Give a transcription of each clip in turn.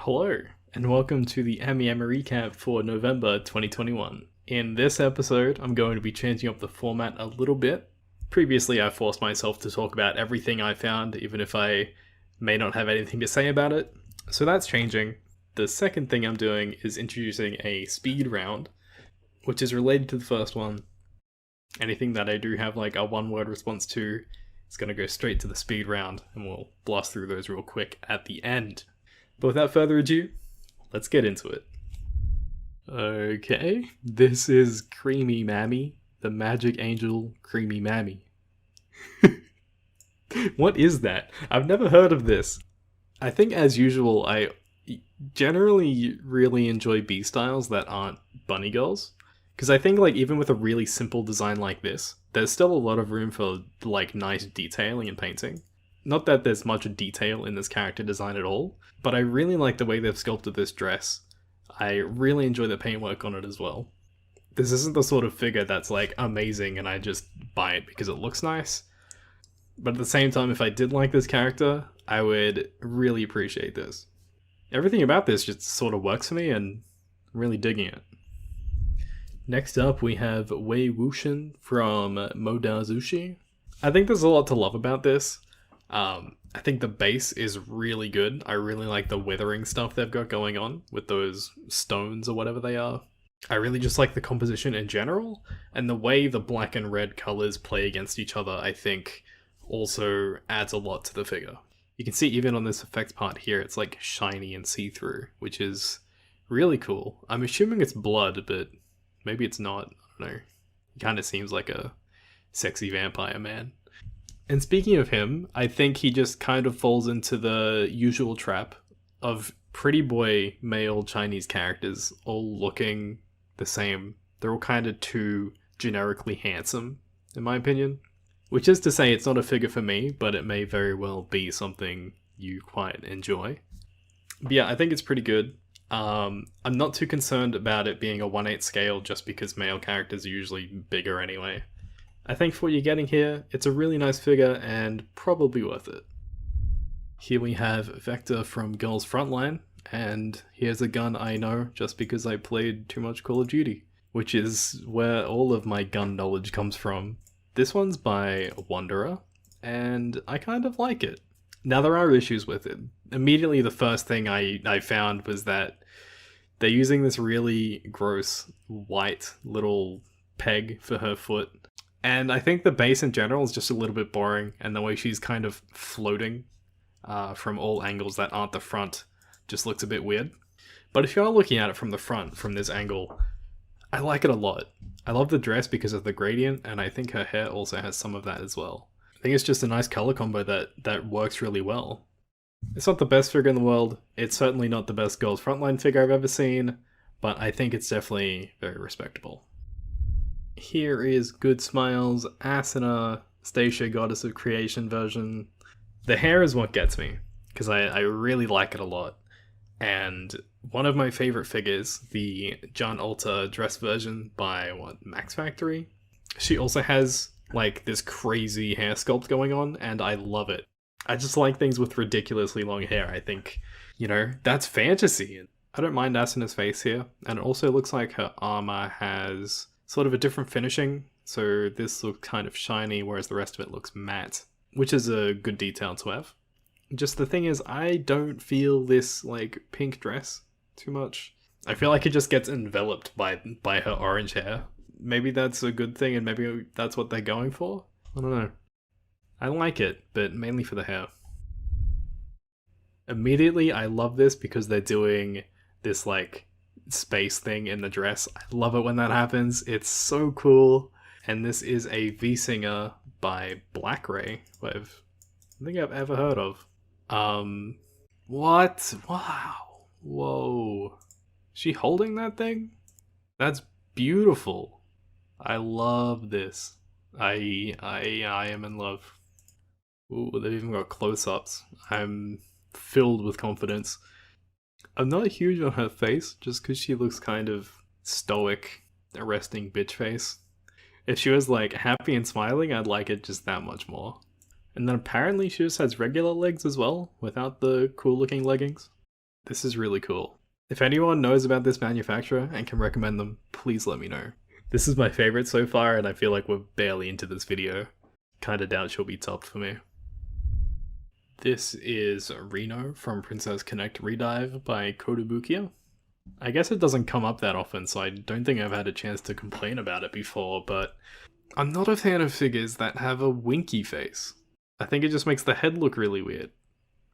Hello, and welcome to the Amiami Recap for November 2021. In this episode, I'm going to be changing up the format a little bit. Previously, I forced myself to talk about everything I found, even if I may not have anything to say about it. So that's changing. The second thing I'm doing is introducing a speed round, which is related to the first one. Anything that I do have like a one-word response to is going to go straight to the speed round, and we'll blast through those real quick at the end. But without further ado, let's get into it. Okay, this is Creamy Mami, the magic angel Creamy Mami. What is that? I've never heard of this. I think as usual, I generally really enjoy B-styles that aren't bunny girls. Because I think like even with a really simple design like this, there's still a lot of room for like nice detailing and painting. Not that there's much detail in this character design at all, but I really like the way they've sculpted this dress. I really enjoy the paintwork on it as well. This isn't the sort of figure that's like amazing and I just buy it because it looks nice. But at the same time, if I did like this character, I would really appreciate this. Everything about this just sort of works for me and I'm really digging it. Next up, we have Wuxian from Modazushi. I think there's a lot to love about this. I think the base is really good. I really like the withering stuff they've got going on with those stones or whatever they are. I really just like the composition in general, and the way the black and red colors play against each other, I think, also adds a lot to the figure. You can see even on this effects part here, it's like shiny and see-through, which is really cool. I'm assuming it's blood, but maybe it's not. I don't know. He kind of seems like a sexy vampire man. And speaking of him, I think he just kind of falls into the usual trap of pretty boy male Chinese characters all looking the same. They're all kind of too generically handsome, in my opinion. Which is to say it's not a figure for me, but it may very well be something you quite enjoy. But yeah, I think it's pretty good. I'm not too concerned about it being a 1/8 scale just because male characters are usually bigger anyway. I think for what you're getting here, it's a really nice figure and probably worth it. Here we have Vector from Girls Frontline, and here's a gun I know just because I played too much Call of Duty, which is where all of my gun knowledge comes from. This one's by Wanderer, and I kind of like it. Now there are issues with it. Immediately the first thing I found was that they're using this really gross white little peg for her foot. And I think the base in general is just a little bit boring, and the way she's kind of floating from all angles that aren't the front just looks a bit weird. But if you are looking at it from the front, from this angle, I like it a lot. I love the dress because of the gradient, and I think her hair also has some of that as well. I think it's just a nice color combo that works really well. It's not the best figure in the world, it's certainly not the best Girls Frontline figure I've ever seen, but I think it's definitely very respectable. Here is Good Smiles, Asuna, Stacia Goddess of Creation version. The hair is what gets me, because I really like it a lot. And one of my favorite figures, the John Alta dress version by, Max Factory? She also has, like, this crazy hair sculpt going on, and I love it. I just like things with ridiculously long hair. I think, that's fantasy. I don't mind Asuna's face here, and it also looks like her armor has sort of a different finishing, so this looks kind of shiny, whereas the rest of it looks matte, which is a good detail to have. Just the thing is, I don't feel this, like, pink dress too much. I feel like it just gets enveloped by her orange hair. Maybe that's a good thing, and maybe that's what they're going for? I don't know. I like it, but mainly for the hair. Immediately, I love this because they're doing this, like, space thing in the dress. I love it when that happens. It's so cool. And this is a VSINGER by BLACKRAY, who I think I've ever heard of. What? Wow. Whoa. Is she holding that thing? That's beautiful. I love this. I am in love. Ooh, they've even got close-ups. I'm filled with confidence. I'm not huge on her face, just because she looks kind of stoic, a resting bitch face. If she was like happy and smiling, I'd like it just that much more. And then apparently she just has regular legs as well, without the cool looking leggings. This is really cool. If anyone knows about this manufacturer and can recommend them, please let me know. This is my favorite so far, and I feel like we're barely into this video. Kinda doubt she'll be topped for me. This is Rino from Princess Connect Redive by Kotobukiya. I guess it doesn't come up that often, so I don't think I've had a chance to complain about it before, but I'm not a fan of figures that have a winky face. I think it just makes the head look really weird,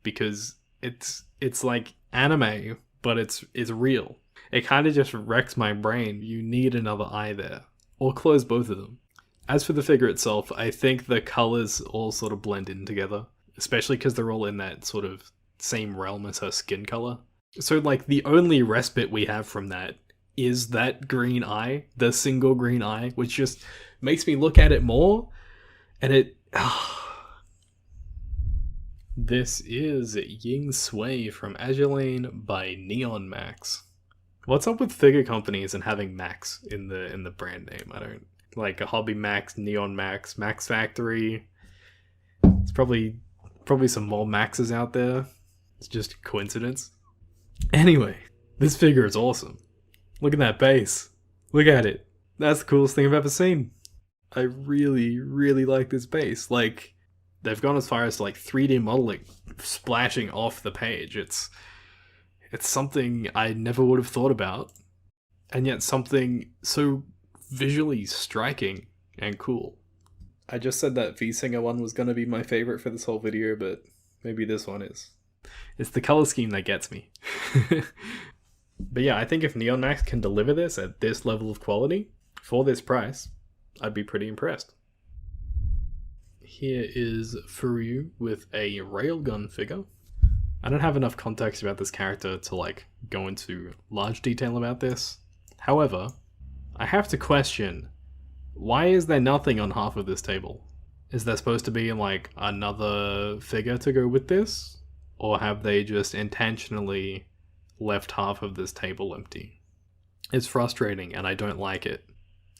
because it's like anime, but it's real. It kind of just wrecks my brain. You need another eye there, or close both of them. As for the figure itself, I think the colors all sort of blend in together, especially because they're all in that sort of same realm as her skin color. So like the only respite we have from that is that green eye, the single green eye, which just makes me look at it more, and it... This is Ying Swei from Azur by NEONMAX. What's up with figure companies and having Max in the brand name? I don't like a Hobby Max, NEONMAX, Max Factory. It's probably some more Maxes out there. It's just a coincidence. Anyway, this figure is awesome. Look at that base. Look at it. That's the coolest thing I've ever seen. I really, really like this base. Like, they've gone as far as like 3D modeling splashing off the page. It's something I never would have thought about, and yet something so visually striking and cool. I just said that VSINGER one was going to be my favorite for this whole video, but maybe this one is. It's the color scheme that gets me. But yeah, I think if NEONMAX can deliver this at this level of quality for this price, I'd be pretty impressed. Here is FuRyu with a railgun figure. I don't have enough context about this character to like go into large detail about this. However, I have to question, why is there nothing on half of this table? Is there supposed to be like another figure to go with this? Or have they just intentionally left half of this table empty? It's frustrating and I don't like it.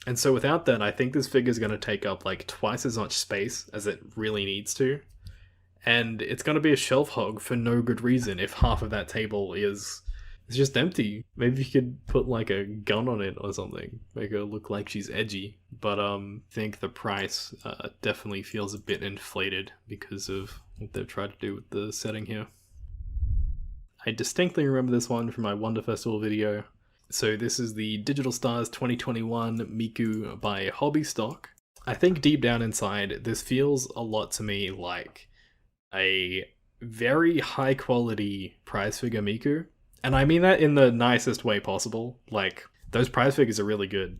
And so without that, I think this figure is going to take up like twice as much space as it really needs to. And it's going to be a shelf hog for no good reason if half of that table is just empty. Maybe you could put like a gun on it or something, make her look like she's edgy. But I think the price definitely feels a bit inflated because of what they've tried to do with the setting here. I distinctly remember this one from my Wonder Festival video. So this is the Digital Stars 2021 Miku by Hobby Stock. I think deep down inside, this feels a lot to me like a very high quality prize figure Miku. And I mean that in the nicest way possible. Like, those prize figures are really good.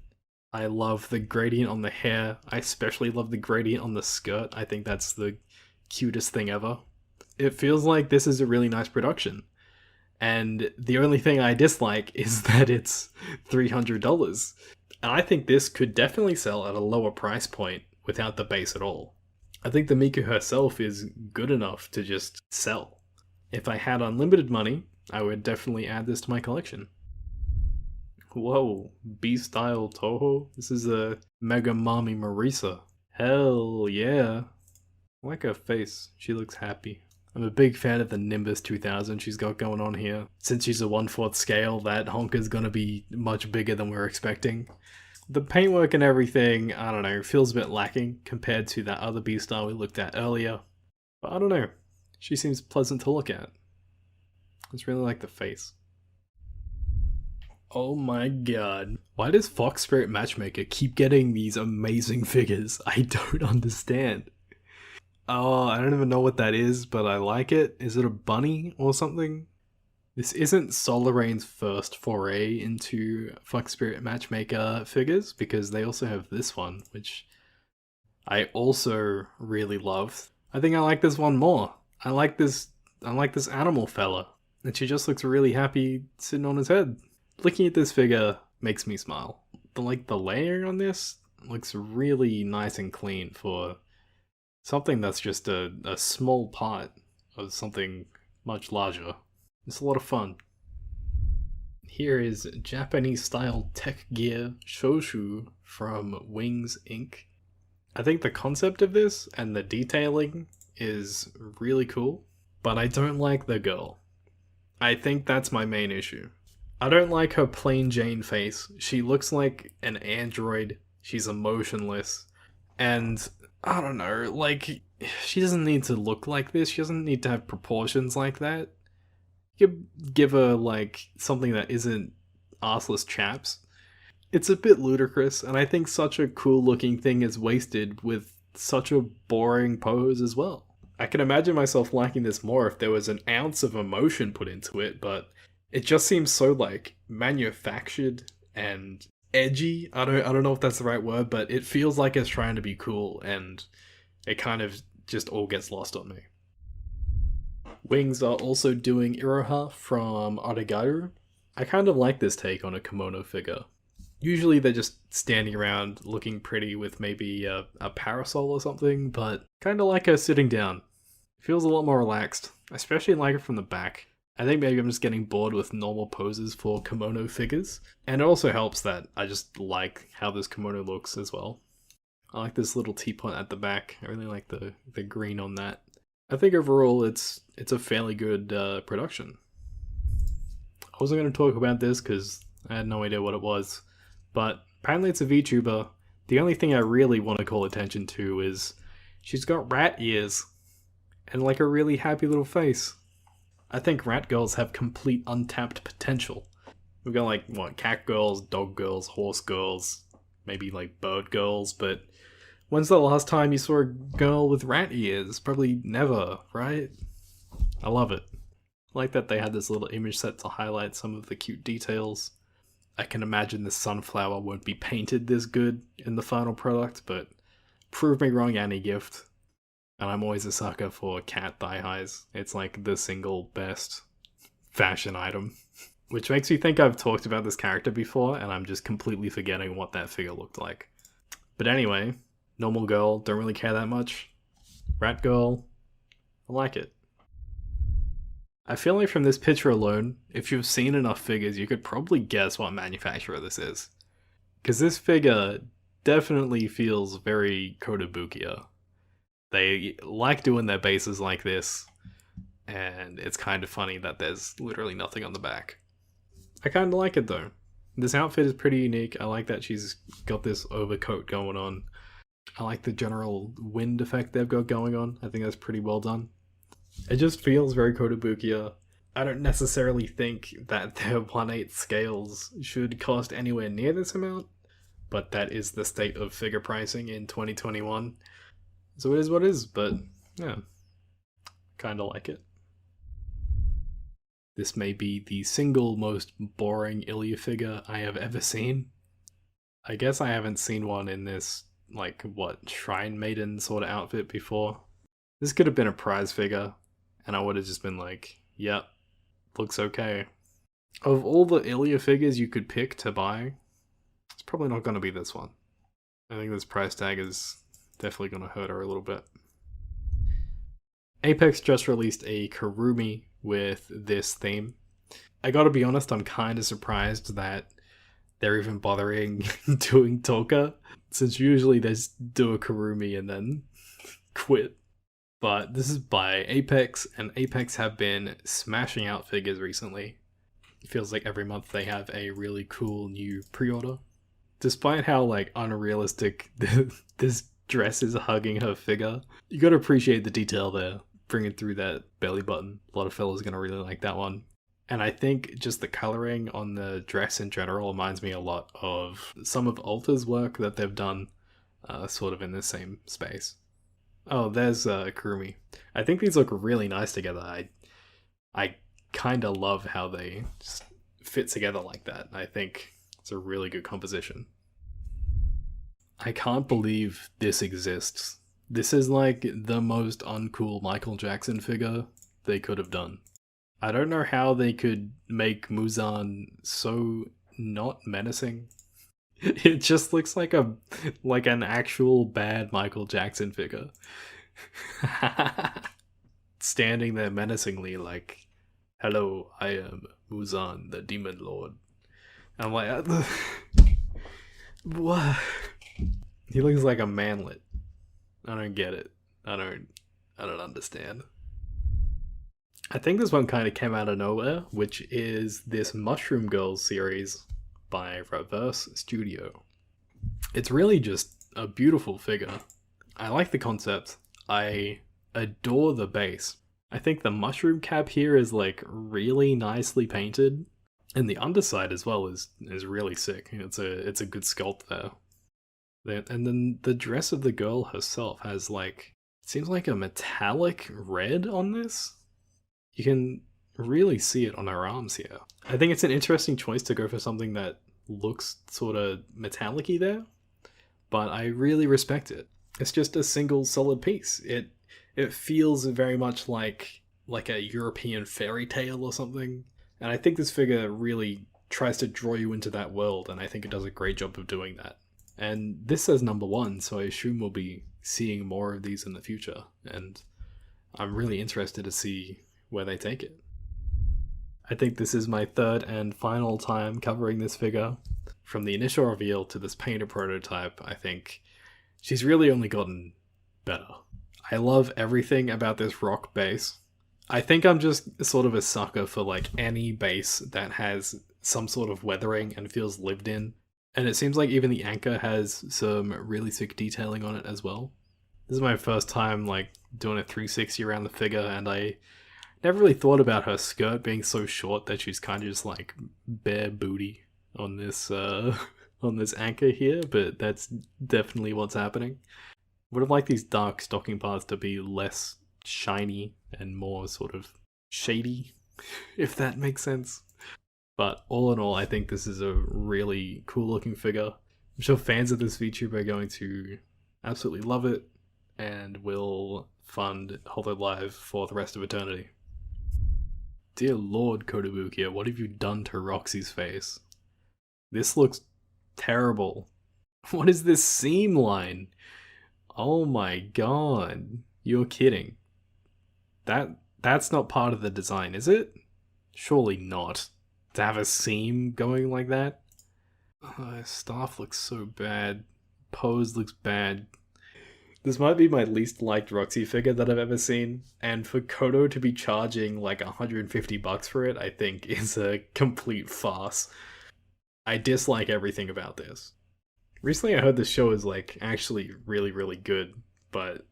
I love the gradient on the hair. I especially love the gradient on the skirt. I think that's the cutest thing ever. It feels like this is a really nice production. And the only thing I dislike is that it's $300. And I think this could definitely sell at a lower price point without the base at all. I think the Miku herself is good enough to just sell. If I had unlimited money, I would definitely add this to my collection. Whoa, B-style Toho? This is a Mega Mami Marisa. Hell yeah. I like her face. She looks happy. I'm a big fan of the Nimbus 2000 she's got going on here. Since she's a 1/4 scale, that honker's gonna be much bigger than we're expecting. The paintwork and everything, I don't know, feels a bit lacking compared to that other B-style we looked at earlier. But I don't know. She seems pleasant to look at. I just really like the face. Oh my god. Why does Fox Spirit Matchmaker keep getting these amazing figures? I don't understand. Oh, I don't even know what that is, but I like it. Is it a bunny or something? This isn't Solarain's first foray into Fox Spirit Matchmaker figures, because they also have this one, which I also really love. I think I like this one more. I like this animal fella. And she just looks really happy sitting on his head. Looking at this figure makes me smile. The layering on this looks really nice and clean for something that's just a small part of something much larger. It's a lot of fun. Here is Japanese style tech gear Shoshu from Wings Inc. I think the concept of this and the detailing is really cool, but I don't like the girl. I think that's my main issue. I don't like her plain Jane face. She looks like an android. She's emotionless. And I don't know, like, she doesn't need to look like this. She doesn't need to have proportions like that. You could give her, like, something that isn't arseless chaps. It's a bit ludicrous, and I think such a cool looking thing is wasted with such a boring pose as well. I can imagine myself liking this more if there was an ounce of emotion put into it, but it just seems so like manufactured and edgy. I don't know if that's the right word, but it feels like it's trying to be cool, and it kind of just all gets lost on me. Wings are also doing Iroha from Arigaru. I kind of like this take on a kimono figure. Usually they're just standing around looking pretty with maybe a parasol or something, but kind of like her sitting down. Feels a lot more relaxed. I especially like it from the back. I think maybe I'm just getting bored with normal poses for kimono figures. And it also helps that I just like how this kimono looks as well. I like this little teapot at the back. I really like the green on that. I think overall it's a fairly good production. I wasn't going to talk about this because I had no idea what it was. But apparently it's a VTuber. The only thing I really want to call attention to is she's got rat ears. And like a really happy little face. I think rat girls have complete untapped potential. We've got like, what, cat girls, dog girls, horse girls, maybe like bird girls, but when's the last time you saw a girl with rat ears? Probably never, right? I love it. I like that they had this little image set to highlight some of the cute details. I can imagine the sunflower won't be painted this good in the final product, but prove me wrong, any gift. And I'm always a sucker for cat thigh highs. It's like the single best fashion item. Which makes me think I've talked about this character before, and I'm just completely forgetting what that figure looked like. But anyway, normal girl, don't really care that much. Rat girl, I like it. I feel like from this picture alone, if you've seen enough figures, you could probably guess what manufacturer this is. Because this figure definitely feels very Kotobukiya. They like doing their bases like this, and it's kind of funny that there's literally nothing on the back. I kind of like it though. This outfit is pretty unique. I like that she's got this overcoat going on. I like the general wind effect they've got going on. I think that's pretty well done. It just feels very Kotobukiya. I don't necessarily think that their 1/8 scales should cost anywhere near this amount, but that is the state of figure pricing in 2021. So it is what it is, but yeah, kinda like it. This may be the single most boring Ilya figure I have ever seen. I guess I haven't seen one in this, like, what, Shrine Maiden sort of outfit before. This could have been a prize figure, and I would have just been like, yep, looks okay. Of all the Ilya figures you could pick to buy, it's probably not going to be this one. I think this price tag is definitely going to hurt her a little bit. Apex just released a Kurumi with this theme. I gotta be honest, I'm kind of surprised that they're even bothering doing Toka, since usually they just do a Kurumi and then quit. But this is by Apex, and Apex have been smashing out figures recently. It feels like every month they have a really cool new pre-order. Despite how like unrealistic this dress is hugging her figure, you gotta appreciate the detail there, bringing through that belly button. A lot of fellas are gonna really like that one. And I think just the coloring on the dress in general reminds me a lot of some of Alta's work that they've done sort of in the same space. Oh, there's Kurumi. I think these look really nice together. I kind of love how they just fit together like that. I think it's a really good composition. I can't believe this exists. This is like the most uncool Michael Jackson figure they could have done. I don't know how they could make Muzan so not menacing. It just looks like an actual bad Michael Jackson figure. Standing there menacingly like, hello, I am Muzan, the Demon Lord. I'm like, what? He looks like a manlet. I don't get it. I don't understand. I think this one kind of came out of nowhere, which is this Mushroom Girls series by Reverse Studio. It's really just a beautiful figure. I like the concept. I adore the base. I think the mushroom cap here is like really nicely painted, and the underside as well is really sick. It's a good sculpt there. And then the dress of the girl herself has like, it seems like a metallic red on this. You can really see it on her arms here. I think it's an interesting choice to go for something that looks sort of metallic-y there, but I really respect it. It's just a single solid piece. It feels very much like a European fairy tale or something, and I think this figure really tries to draw you into that world, and I think it does a great job of doing that. And this says number 1, so I assume we'll be seeing more of these in the future, and I'm really interested to see where they take it. I think this is my third and final time covering this figure. From the initial reveal to this painted prototype, I think she's really only gotten better. I love everything about this rock base. I think I'm just sort of a sucker for like any base that has some sort of weathering and feels lived in. And it seems like even the anchor has some really sick detailing on it as well. This is my first time like doing a 360 around the figure, and I never really thought about her skirt being so short that she's kind of just like bare booty on this on this anchor here, but that's definitely what's happening. Would have liked these dark stocking parts to be less shiny and more sort of shady, if that makes sense. But all in all, I think this is a really cool looking figure. I'm sure fans of this VTuber are going to absolutely love it and will fund Hololive for the rest of eternity. Dear Lord, Kotobukiya, what have you done to Roxy's face? This looks terrible. What is this seam line? Oh my god. You're kidding. That's not part of the design, is it? Surely not. To have a seam going like that? Staff looks so bad. Pose looks bad. This might be my least liked Roxy figure that I've ever seen, and for Koto to be charging like $150 for it, I think is a complete farce. I dislike everything about this. Recently I heard this show is like actually really, really good, but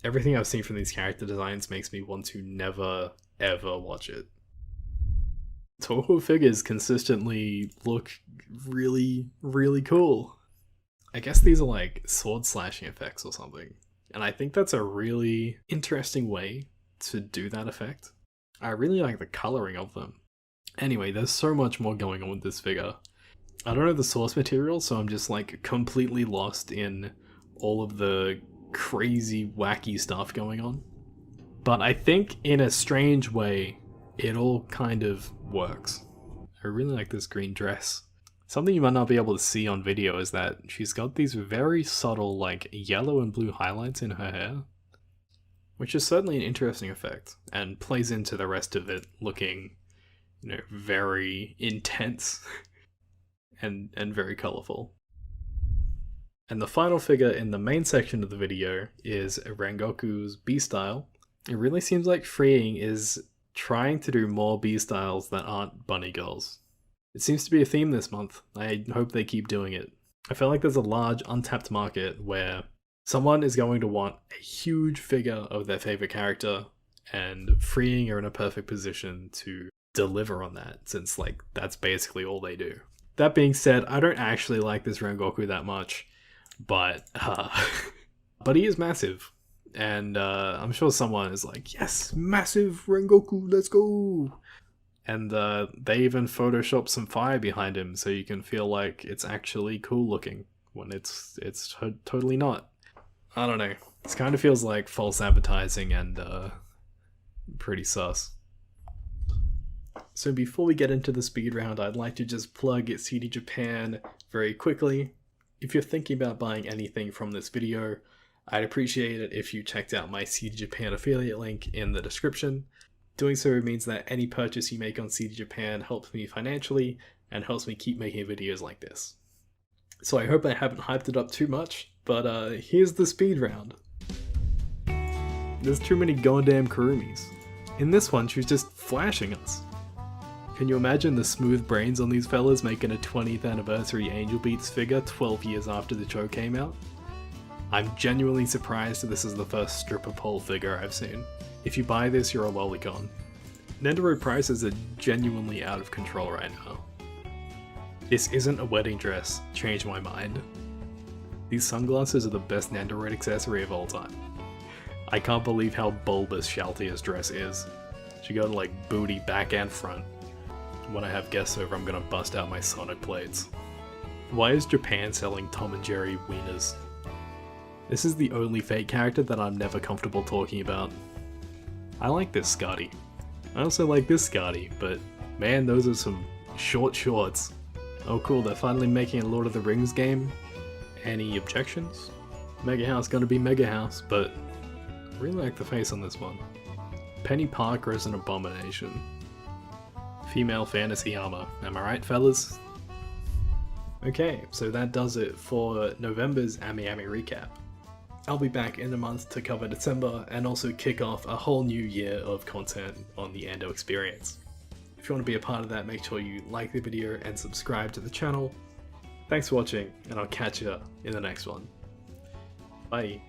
everything I've seen from these character designs makes me want to never, ever watch it. Toho figures consistently look really, really cool. I guess these are like sword slashing effects or something, and I think that's a really interesting way to do that effect. I really like the coloring of them. Anyway, there's so much more going on with this figure. I don't know the source material, so I'm just like completely lost in all of the crazy, wacky stuff going on. But I think in a strange way, it all kind of works. I really like this green dress. Something you might not be able to see on video is that she's got these very subtle like yellow and blue highlights in her hair, which is certainly an interesting effect and plays into the rest of it looking, you know, very intense and very colorful. And the final figure in the main section of the video is Rengoku's B-style. It really seems like Freeing is trying to do more B-styles that aren't bunny girls. It seems to be a theme this month. I hope they keep doing it. I feel like there's a large untapped market where someone is going to want a huge figure of their favorite character, and Freeing are in a perfect position to deliver on that, since like that's basically all they do. That being said, I don't actually like this Rengoku that much, but he is massive, and I'm sure someone is like, yes, massive Rengoku, let's go! And they even photoshopped some fire behind him so you can feel like it's actually cool looking when it's totally not. I don't know. This kind of feels like false advertising and pretty sus. So before we get into the speed round, I'd like to just plug CD Japan very quickly. If you're thinking about buying anything from this video, I'd appreciate it if you checked out my CD Japan affiliate link in the description. Doing so means that any purchase you make on CD Japan helps me financially and helps me keep making videos like this. So I hope I haven't hyped it up too much, but here's the speed round. There's too many goddamn Kurumis. In this one, she's just flashing us. Can you imagine the smooth brains on these fellas making a 20th anniversary Angel Beats figure 12 years after the show came out? I'm genuinely surprised that this is the first stripper pole figure I've seen. If you buy this, you're a lolicon. Nendero prices are genuinely out of control right now. This isn't a wedding dress, change my mind. These sunglasses are the best Nendero accessory of all time. I can't believe how bulbous Shaltia's dress is. She got like booty back and front. When I have guests over, I'm gonna bust out my Sonic plates. Why is Japan selling Tom and Jerry wieners? This is the only fake character that I'm never comfortable talking about. I like this Scotty. I also like this Scotty, but man, those are some short shorts. Oh cool, they're finally making a Lord of the Rings game. Any objections? Mega House gonna be Mega House, but I really like the face on this one. Penny Parker is an abomination. Female fantasy armor, am I right, fellas? Okay, so that does it for November's Amiami Recap. I'll be back in a month to cover December and also kick off a whole new year of content on the Ando experience. If you want to be a part of that, make sure you like the video and subscribe to the channel. Thanks for watching, and I'll catch you in the next one. Bye.